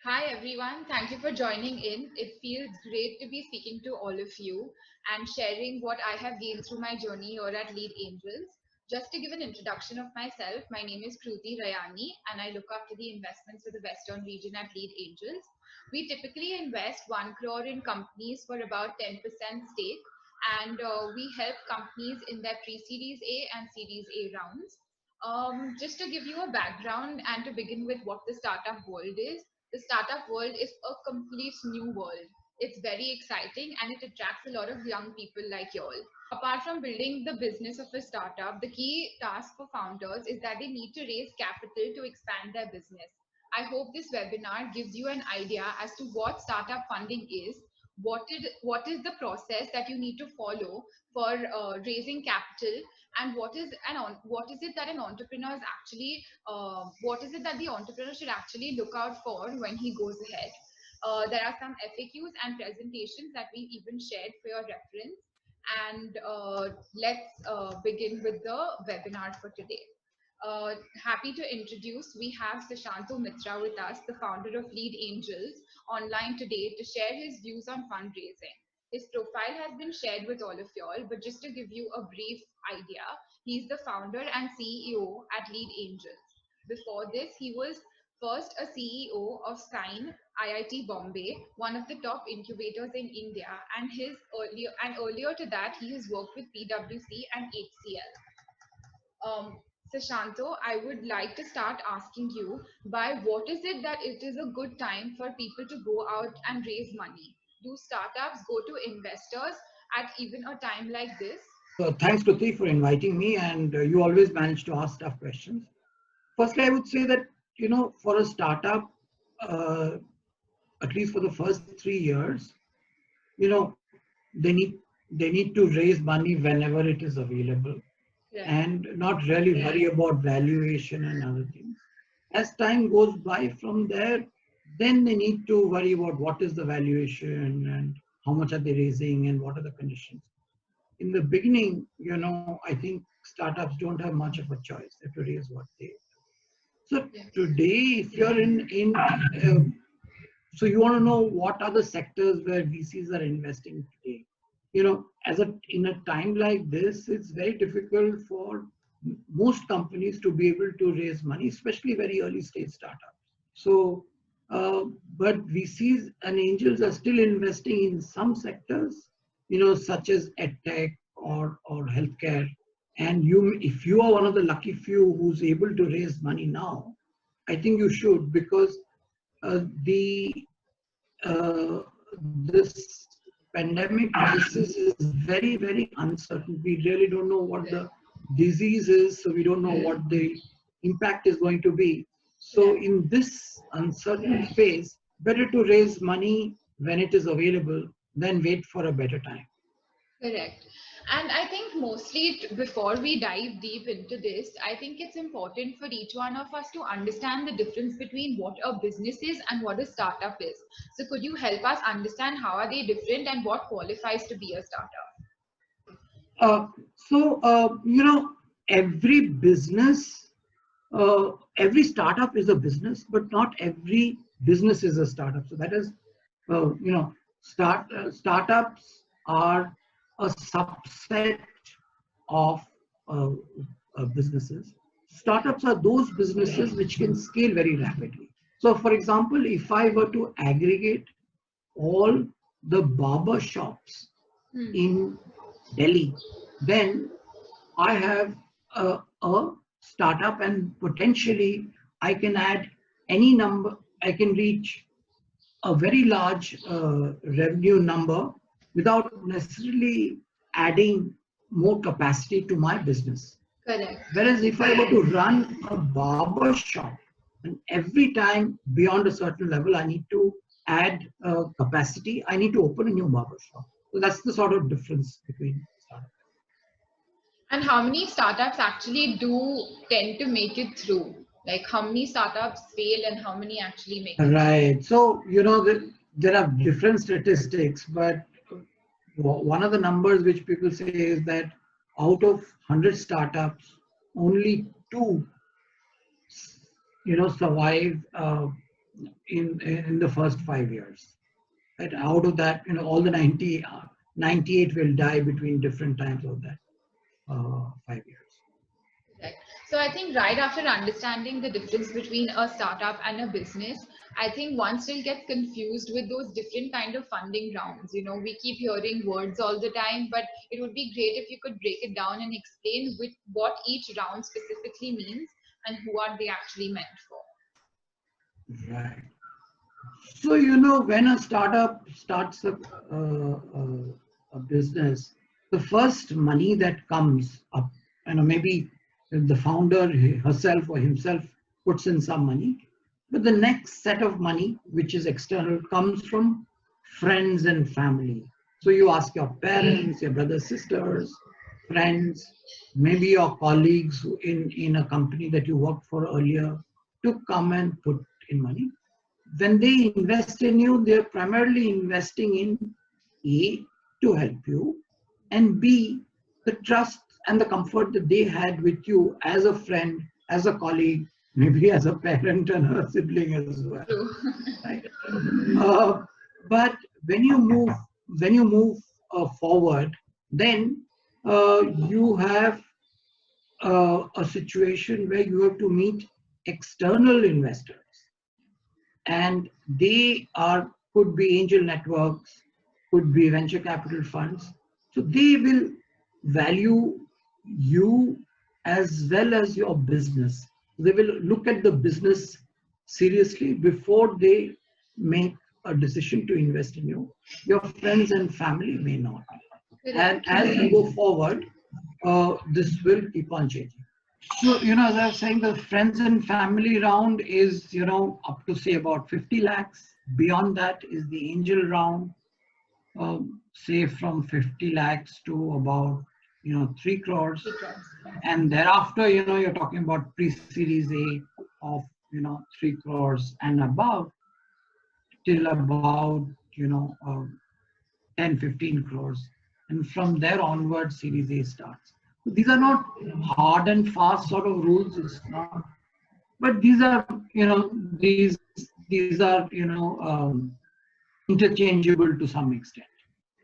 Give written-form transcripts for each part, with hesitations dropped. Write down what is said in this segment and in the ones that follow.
Hi everyone, thank you for joining in. It feels great to be speaking to all of you and sharing what I have gained through my journey here at Lead Angels. Just to give an introduction of myself, my name is Kruti Rayani and I look after the investments for the Western region at Lead Angels. We typically invest 1 crore in companies for about 10% stake, and we help companies in their pre-series A and series A rounds. Just to give you a background and to begin with what the startup world is, the startup world is a complete new world. It's very exciting and it attracts a lot of young people like y'all. Apart from building the business of a startup, the key task for founders is that they need to raise capital to expand their business. I hope this webinar gives you an idea as to what startup funding is, what is the process that you need to follow for raising capital, and what is it that an entrepreneur is actually what is it that the entrepreneur should actually look out for when he goes ahead. There are some FAQs and presentations that we even shared for your reference. And let's begin with the webinar for today. Happy to introduce, we have Sushanto Mitra with us, the founder of Lead Angels, online today to share his views on fundraising. His profile has been shared with all of y'all, but just to give you a brief idea, he's the founder and CEO at Lead Angels. Before this, he was first a CEO of Sign IIT Bombay, one of the top incubators in India, and earlier to that, he has worked with PwC and HCL. Sashanto, I would like to start asking you by what is it that it is a good time for people to go out and raise money? Do startups go to investors at even a time like this? Thanks, Kruti, for inviting me, and you always manage to ask tough questions. Firstly, I would say that, for a startup, uh, at least for the first 3 years, you know, they need they need to raise money whenever it is available, Yeah. and not really worry about valuation and other things. As time goes by from there, then they need to worry about what is the valuation and how much are they raising and what are the conditions. In the beginning, I think startups don't have much of a choice. They have to raise what they. So Yeah. today, if you're so you want to know what are the sectors where VCs are investing today. In a time like this, it's very difficult for most companies to be able to raise money, especially very early stage startups. So, but VCs and angels are still investing in some sectors, such as edtech or healthcare. And if you are one of the lucky few who's able to raise money now, I think you should, because the this pandemic crisis is very, very uncertain. We really don't know what the disease is, so we don't know what the impact is going to be. So in this uncertain phase, better to raise money when it is available than wait for a better time. Correct. And I think mostly before we dive deep into this, I think it's important for each one of us to understand the difference between what a business is and what a startup is. So could you help us understand how are they different and what qualifies to be a startup? Uh, so, every business, every startup is a business, but not every business is a startup. So that is, startups are a subset of uh, businesses. Startups are those businesses which can scale very rapidly. So, for example, if I were to aggregate all the barber shops in Delhi, then I have a startup, and potentially I can add any number, I can reach a very large revenue number without necessarily adding more capacity to my business. Correct. Whereas if I were to run a barber shop, and every time beyond a certain level, I need to add capacity, I need to open a new barber shop. So that's the sort of difference between startups. And how many startups actually do tend to make it through? Like how many startups fail and how many actually make it Right. So, there are different statistics, but one of the numbers which people say is that out of 100 startups, only two, survive in the first 5 years. Right? Out of that, all the 98 will die between different times of that 5 years. Right. So I think right after understanding the difference between a startup and a business, I think one still gets confused with those different kind of funding rounds. We keep hearing words all the time, but it would be great if you could break it down and explain what each round specifically means and who are they actually meant for. Right. So, when a startup starts a business, the first money that comes up, maybe the founder herself or himself puts in some money, but the next set of money, which is external, comes from friends and family. So you ask your parents, your brothers, sisters, friends, maybe your colleagues in a company that you worked for earlier to come and put in money. When they invest in you, they're primarily investing in A, to help you, and B, the trust and the comfort that they had with you as a friend, as a colleague, maybe as a parent and a sibling as well. True. Right? But when you move forward, then you have a situation where you have to meet external investors, and they could be angel networks, could be venture capital funds. So they will value you as well as your business. They will look at the business seriously before they make a decision to invest in you. Your friends and family may not. And as you go forward, this will keep on changing. So, as I was saying, the friends and family round is, up to say about 50 lakhs. Beyond that is the angel round, say from 50 lakhs to about, 3 crores. And thereafter, you're talking about pre-series A of, 3 crores and above till about, 10, 15 crores. And from there onward, series A starts. These are not hard and fast sort of rules. It's not, but these are, these are, interchangeable to some extent.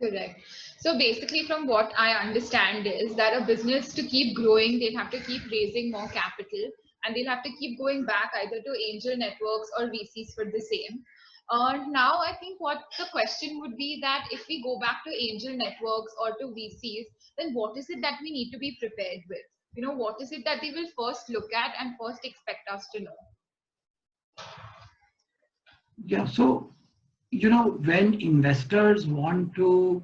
Correct. So basically, from what I understand is that a business to keep growing, they'll have to keep raising more capital, and they'll have to keep going back either to angel networks or VCs for the same. Now, I think what the question would be that if we go back to angel networks or to VCs, then what is it that we need to be prepared with? What is it that they will first look at and first expect us to know? Yeah, so, when investors want to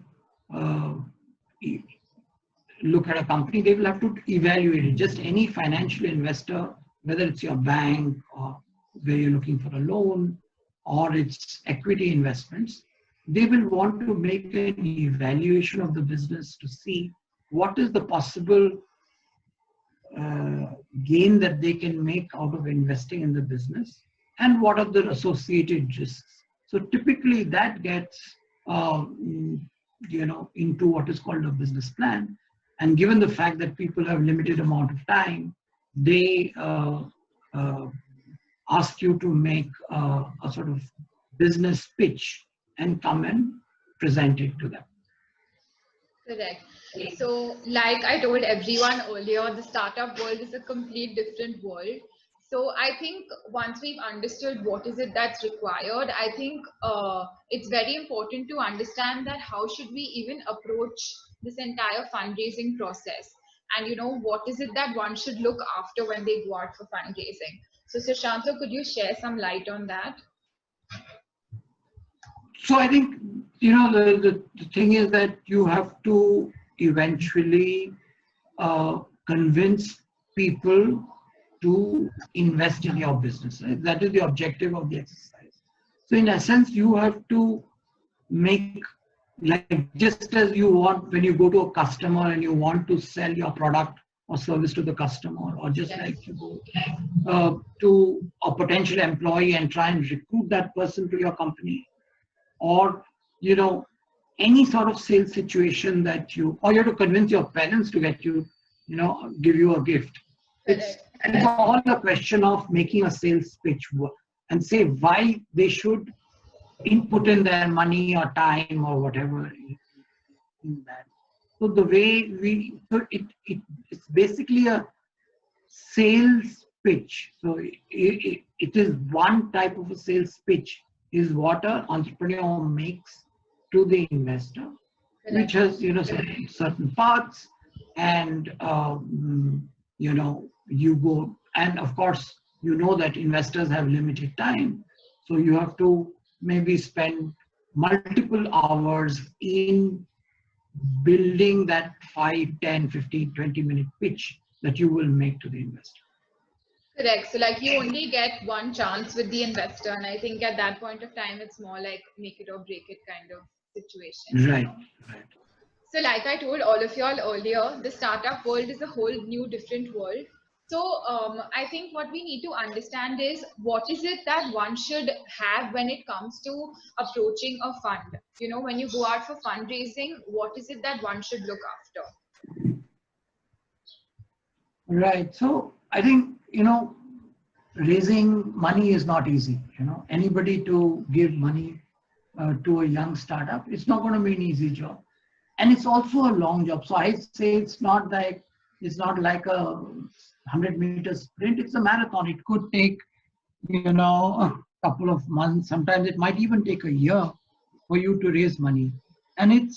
look at a company, they will have to evaluate it. Just any financial investor, whether it's your bank or where you're looking for a loan or it's equity investments, they will want to make an evaluation of the business to see what is the possible gain that they can make out of investing in the business and what are the associated risks. So typically that gets into what is called a business plan. And given the fact that people have limited amount of time, they ask you to make a sort of business pitch and come and present it to them. Correct. So, like I told everyone earlier, the startup world is a complete different world. So, I think once we've understood what is it that's required, I think it's very important to understand that how should we even approach this entire fundraising process, and what is it that one should look after when they go out for fundraising. So, Sushanto, could you share some light on that? So I think, the thing is that you have to eventually convince people to invest in your business. Right? That is the objective of the exercise. So in essence, you have to make, like just as you want when you go to a customer and you want to sell your product or service to the customer, or just like you go to a potential employee and try and recruit that person to your company, or any sort of sales situation that or you have to convince your parents to get you, give you a gift. It's all a question of making a sales pitch work. and say why they should input in their money or time or whatever in that. So the way it's basically a sales pitch. So it is one type of a sales pitch is what an entrepreneur makes to the investor, which Correct. has certain parts, and you go, and of course that investors have limited time, so you have to maybe spend multiple hours in building that 5, 10, 15, 20-minute pitch that you will make to the investor. Correct. So like you only get one chance with the investor, and I think at that point of time, it's more like make it or break it kind of situation. Right, right. So like I told all of y'all earlier, the startup world is a whole new different world. So I think what we need to understand is what is it that one should have when it comes to approaching a fund. When you go out for fundraising, what is it that one should look after? Right. So I think, raising money is not easy. Anybody to give money to a young startup, it's not going to be an easy job. And it's also a long job. So I say it's not like a 100-meter sprint. It's a marathon. It could take, a couple of months. Sometimes it might even take a year for you to raise money. And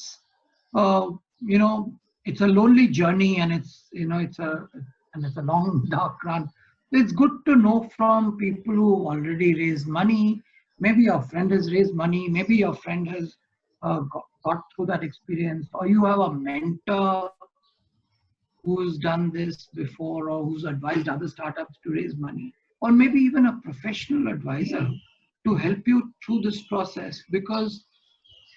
uh, you know, it's a lonely journey, and it's a long dark run. It's good to know from people who already raised money. Maybe your friend has raised money. Maybe your friend has got through that experience, or you have a mentor who's done this before, or who's advised other startups to raise money, or maybe even a professional advisor to help you through this process, because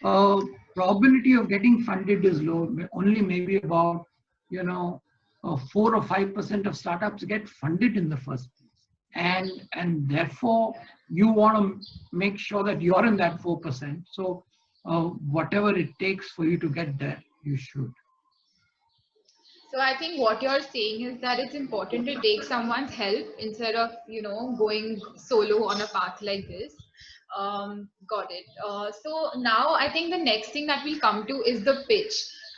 uh, probability of getting funded is low. Only maybe about 4 or 5% of startups get funded in the first place, and therefore you want to make sure that you're in that 4%. So whatever it takes for you to get there, you should. So I think what you're saying is that it's important to take someone's help instead of, going solo on a path like this. Got it. So now I think the next thing that we'll come to is the pitch.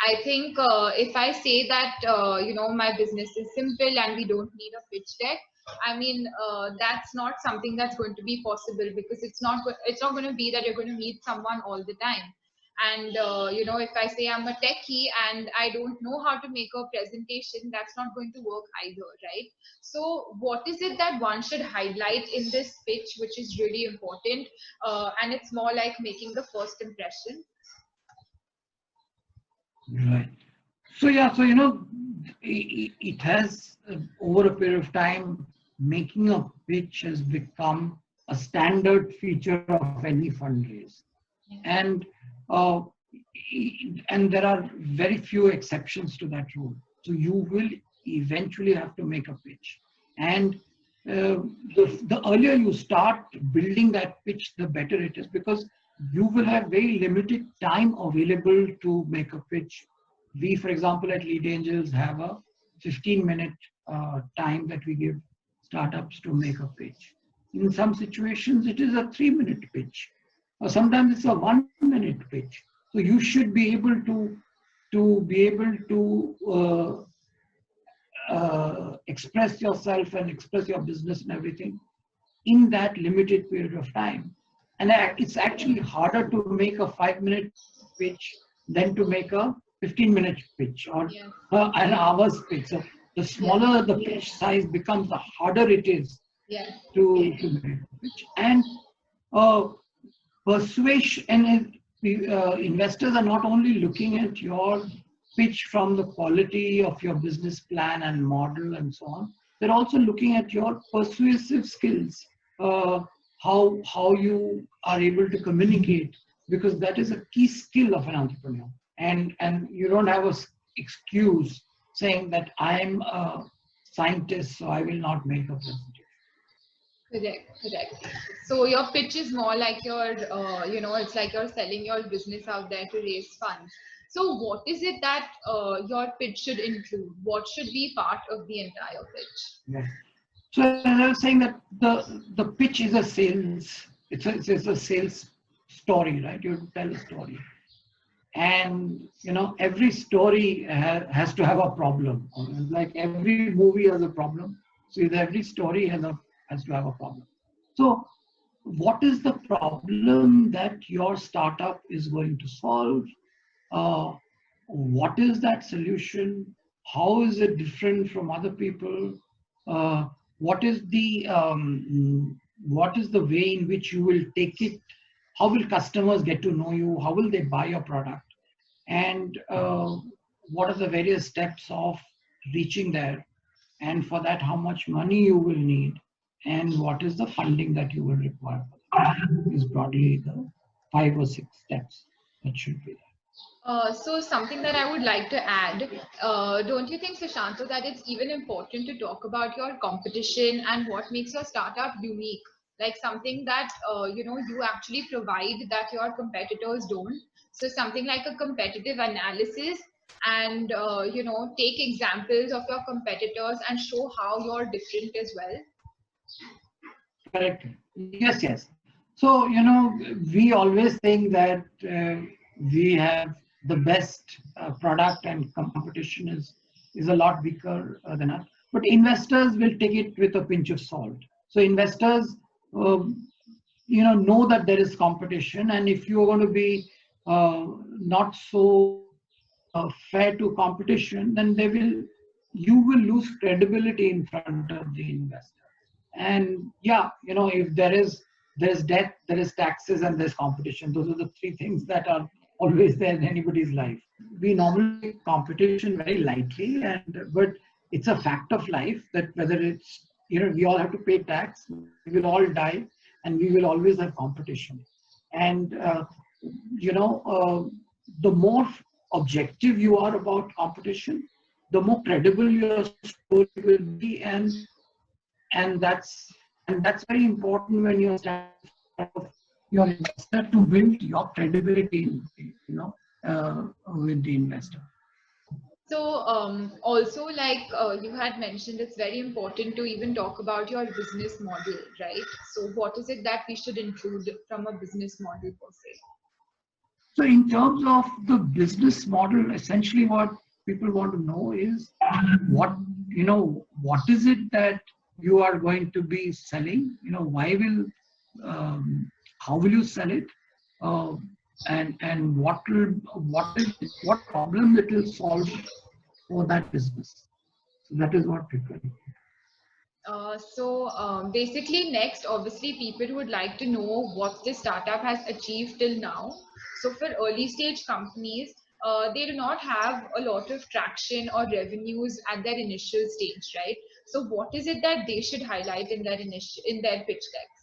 I think if I say that, my business is simple and we don't need a pitch deck, I mean, that's not something that's going to be possible because it's not going to be that you're going to meet someone all the time. And if I say I'm a techie and I don't know how to make a presentation, that's not going to work either, right? So what is it that one should highlight in this pitch which is really important, and it's more like making the first impression? Right. So yeah, so it has over a period of time, making a pitch has become a standard feature of any fundraise, and uh, and there are very few exceptions to that rule. So you will eventually have to make a pitch, and the earlier you start building that pitch, the better it is, because you will have very limited time available to make a pitch. We, for example, at Lead Angels have a 15-minute time that we give startups to make a pitch. In some situations, it is a 3-minute pitch, or sometimes it's a 1-minute pitch. So you should be able to express yourself and express your business and everything in that limited period of time. And it's actually harder to make a 5-minute pitch than to make a 15-minute pitch, or Yeah. an hour's pitch. So the smaller the pitch size becomes, the harder it is Yeah. to make a pitch. And uh, persuasion, and investors are not only looking at your pitch from the quality of your business plan and model and so on, they're also looking at your persuasive skills, uh, how you are able to communicate, because that is a key skill of an entrepreneur. And you don't have a excuse saying that I'm a scientist, so I will not make a presentation. Correct, correct. So your pitch is more like it's like you're selling your business out there to raise funds. So what is it that your pitch should include? What should be part of the entire pitch? Yeah. So as I was saying that the pitch is a sales, it's a sales story, right? You tell a story. And every story has to have a problem. Like every movie has a problem, so every story has to have a problem. So what is the problem that your startup is going to solve? uh, what is that solution? How is it different from other people? uh, what is the way in which you will take it? How will customers get to know you? How will they buy your product? And what are the various steps of reaching there? And for that, how much money you will need, and what is the funding that you will require for that, is broadly the 5 or 6 steps that should be there. So something that I would like to add, don't you think, Sushanto, that it's even important to talk about your competition and what makes your startup unique? Like something that you actually provide that your competitors don't. So something like a competitive analysis, and take examples of your competitors and show how you're different as well. Correct. Yes, yes. So, we always think that we have the best product and competition is a lot weaker than us. But investors will take it with a pinch of salt. So investors, know that there is competition, and if you're going to be not so fair to competition, then you will lose credibility in front of the investor. And yeah, if there's debt, there is taxes, and there's competition. Those are the three things that are always there in anybody's life. We normally take competition very lightly, but it's a fact of life that whether it's, we all have to pay tax, we will all die, and we will always have competition. And you know the more objective you are about competition, the more credible your story will be. And that's very important when you're standing in front of your investor, to build your credibility, with the investor. So, also, like you had mentioned, it's very important to even talk about your business model, right? So, what is it that we should include from a business model per se? So in terms of the business model, essentially what people want to know is what is it that you are going to be selling? How will you sell it? Uh, and what problem it will solve for that business. So that is what people. Basically, next, obviously, people would like to know what the startup has achieved till now. So, for early stage companies, they do not have a lot of traction or revenues at their initial stage, right? So, what is it that they should highlight in their pitch decks?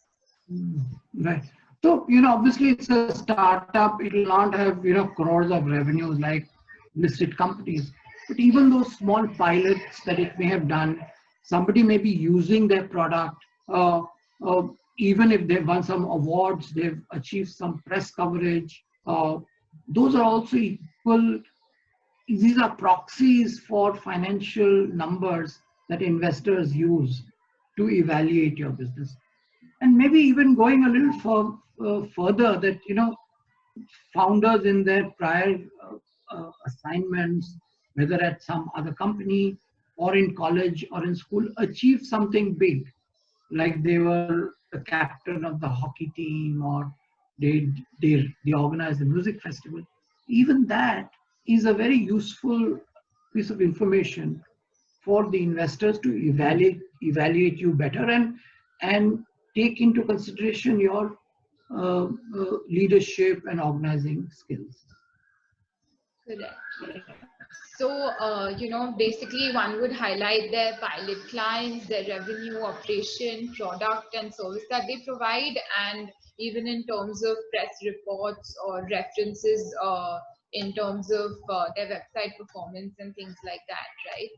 Right. So, obviously it's a startup. It will not have, crores of revenues like listed companies. But even those small pilots that it may have done, somebody may be using their product. Uh, uh, Even if they've won some awards, they've achieved some press coverage. Those are also equal. These are proxies for financial numbers that investors use to evaluate your business. And maybe even going a little further, that founders in their prior assignments, whether at some other company or in college or in school, achieved something big, like they were the captain of the hockey team, or they organized a music festival. Even that is a very useful piece of information for the investors to evaluate you better, and take into consideration your leadership and organizing skills. Correct. So, basically, one would highlight their pilot clients, their revenue, operation, product, and service that they provide, and even in terms of press reports or references in terms of their website performance and things like that, right?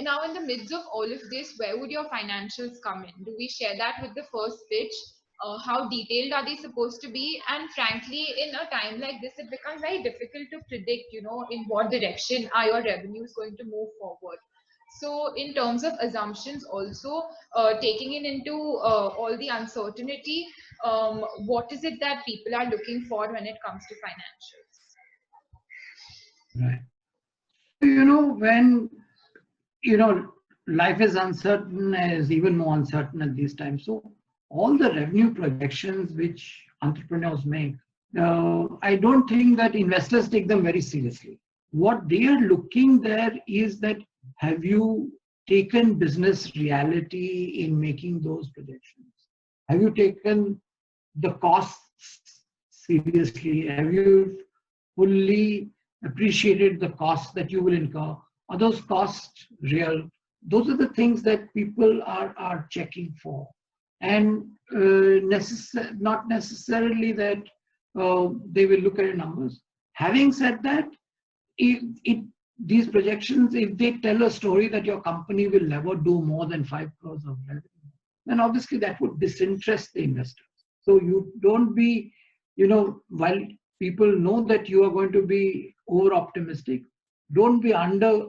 Now, in the midst of all of this, where would your financials come in? Do we share that with the first pitch? How detailed are they supposed to be? And frankly, in a time like this, it becomes very difficult to predict, in what direction are your revenues going to move forward. So in terms of assumptions also, taking it into all the uncertainty, what is it that people are looking for when it comes to financials? Right. So, when, life is uncertain, is even more uncertain at these times. So all the revenue projections which entrepreneurs make, I don't think that investors take them very seriously. What they are looking there is that, have you taken business reality in making those projections? Have you taken the costs seriously? Have you fully appreciated the costs that you will incur? Are those costs real? Those are the things that people are checking for. And not necessarily that they will look at your numbers. Having said that, these projections, if they tell a story that your company will never do more than 5 crores of revenue, then obviously that would disinterest the investors. So you don't be, while people know that you are going to be over optimistic, don't be under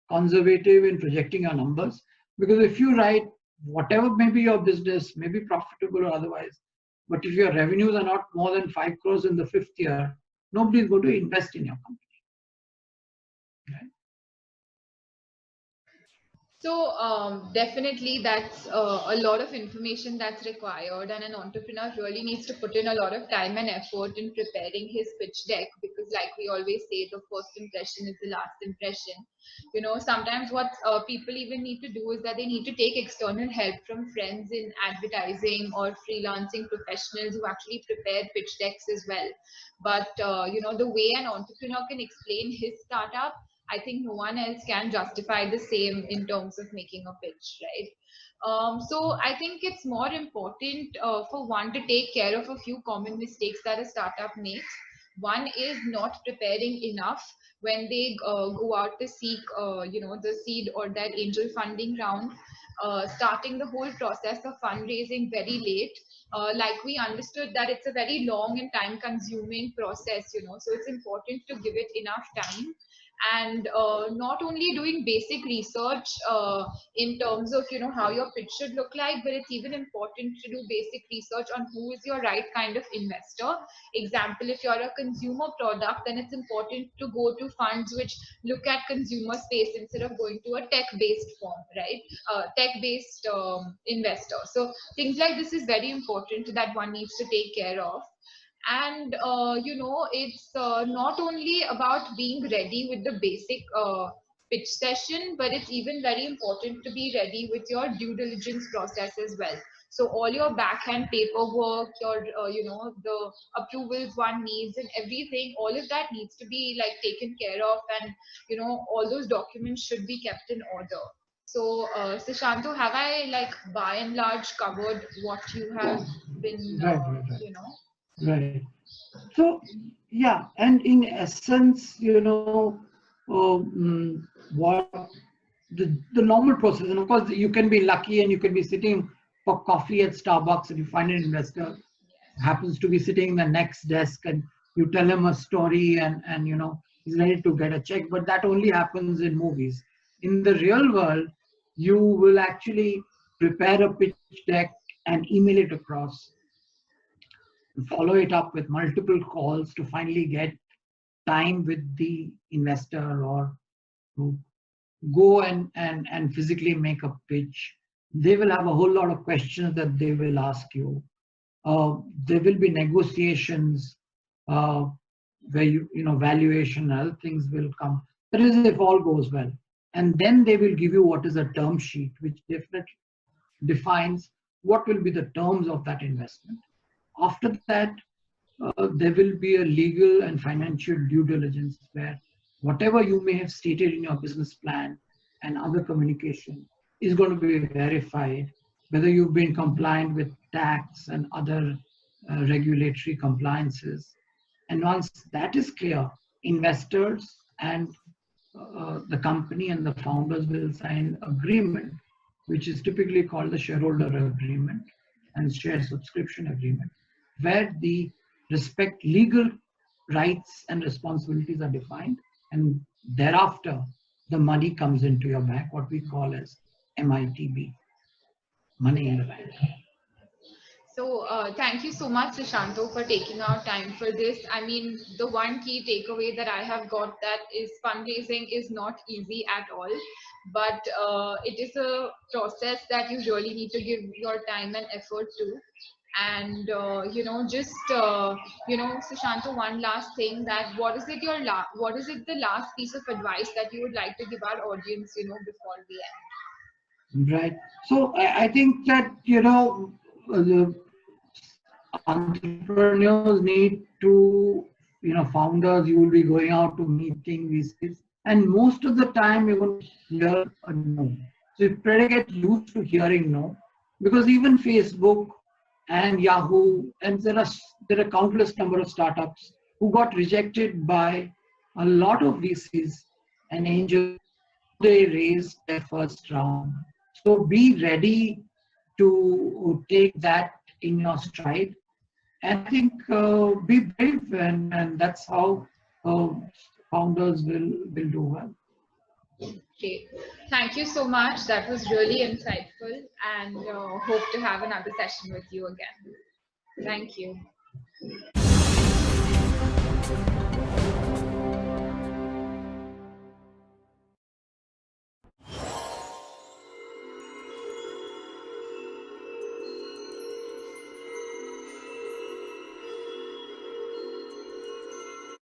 conservative in projecting your numbers. Because if you write whatever may be your business, may be profitable or otherwise, but if your revenues are not more than 5 crores in the fifth year, nobody is going to invest in your company. Right? So definitely that's a lot of information that's required, and an entrepreneur really needs to put in a lot of time and effort in preparing his pitch deck, because like we always say, the first impression is the last impression. Sometimes what people even need to do is that they need to take external help from friends in advertising or freelancing professionals who actually prepare pitch decks as well. But the way an entrepreneur can explain his startup, I think no one else can justify the same in terms of making a pitch, right? So I think it's more important for one to take care of a few common mistakes that a startup makes. One is not preparing enough when they go out to seek, the seed or that angel funding round. Starting the whole process of fundraising very late. Like we understood that it's a very long and time consuming process, so it's important to give it enough time. And not only doing basic research in terms of how your pitch should look like, but it's even important to do basic research on who is your right kind of investor. Example, if you're a consumer product, then it's important to go to funds which look at consumer space instead of going to a tech based form, right? Tech based investor. So things like this is very important that one needs to take care of. And it's not only about being ready with the basic pitch session, but it's even very important to be ready with your due diligence process as well. So all your backhand paperwork, your the approvals one needs and everything, all of that needs to be like taken care of, and all those documents should be kept in order. So Sushanto, have I like by and large covered what you have been Right, right, right. Right. So, yeah, and in essence, what the normal process, and of course, you can be lucky and you can be sitting for coffee at Starbucks and you find an investor happens to be sitting in the next desk and you tell him a story and he's ready to get a check, but that only happens in movies. In the real world, you will actually prepare a pitch deck and email it across, follow it up with multiple calls to finally get time with the investor or to go and physically make a pitch. They will have a whole lot of questions that they will ask you. There will be negotiations uh, where valuation and other things will come. That is if all goes well. And then they will give you what is a term sheet, which definitely defines what will be the terms of that investment. After that, there will be a legal and financial due diligence where whatever you may have stated in your business plan and other communication is going to be verified, whether you've been compliant with tax and other regulatory compliances. And once that is clear, investors and the company and the founders will sign agreement, which is typically called the shareholder agreement and share subscription agreement, where the respect legal rights and responsibilities are defined, and thereafter the money comes into your bank, what we call as MITB, money in the bank. So, thank you so much, Sushanto, for taking out time for this. I mean, the one key takeaway that I have got that is fundraising is not easy at all, but it is a process that you really need to give your time and effort to. And Sushanto, one last thing, that what is it the last piece of advice that you would like to give our audience, before we end? Right. So I think that, the entrepreneurs need to, founders, you will be going out to meeting VCs, and most of the time you're going to hear a no. So you better get used to hearing no, because even Facebook and Yahoo, and there are countless number of startups who got rejected by a lot of VCs and angels before they raised their first round. So be ready to take that in your stride, and I think be brave, and that's how uh, founders will do well. Okay. Thank you so much. That was really insightful, and hope to have another session with you again. Thank you.